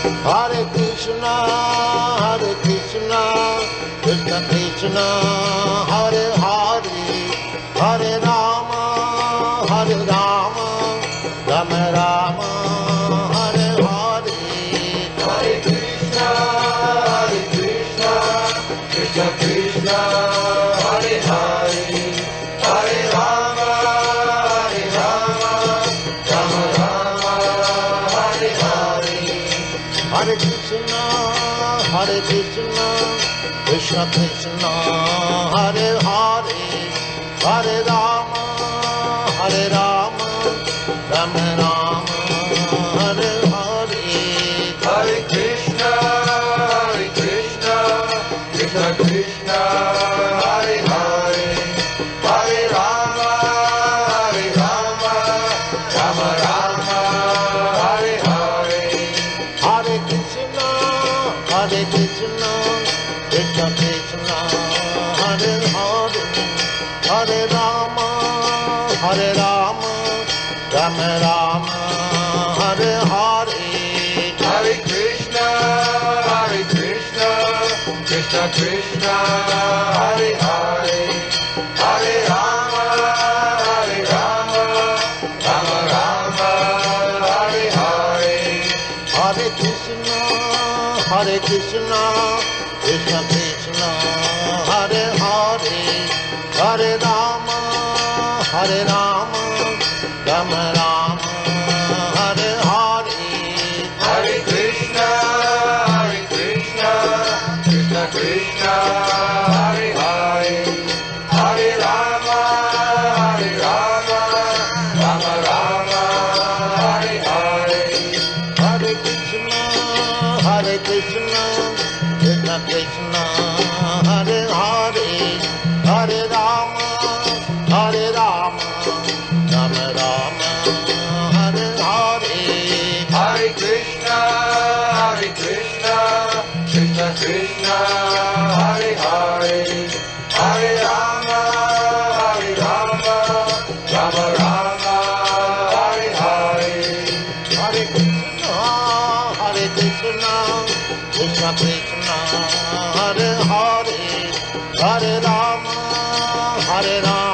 Hare Krishna, Krishna Krishna, Hare Hare, Hare Rama, Rama Rama, Hare Hare. Hare Krishna, Krishna Krishna, Hare Hare, Hare Rama, Rama Rama, Hare Hare. Hare Krishna, Krishna Krishna, Hare Hare, Hare Rama, Rama Rama, Hare Hare. Hare Krishna, Krishna Krishna, Hare Hare, Hare Rama, Rama Rama, Hare Hare. Hare Krishna, Krishna Krishna, Hare Hare, Hare Rama, Rama Rama, Hare Hare. Hare Krishna, Krishna Krishna, Hare Hare, Hare Rama, Rama Rama, Hare Hare. Hare Krishna, Krishna Krishna, Hare Hare, Hare Rama, Rama Rama, Hare Hare. Hare Krishna, Krishna Krishna, Hare Hare, Hare Rama, Rama Rama, Hare Hare. Hare Krishna, Krishna Krishna, Hare Hare, Hare Rama, Rama Rama, Hare Hare. Hare Krishna, Krishna Krishna, Hare Hare, Hare Rama, Rama Rama, Hare Hare. Hare Krishna, Krishna Krishna, Hare Hare, Hare Rama, Rama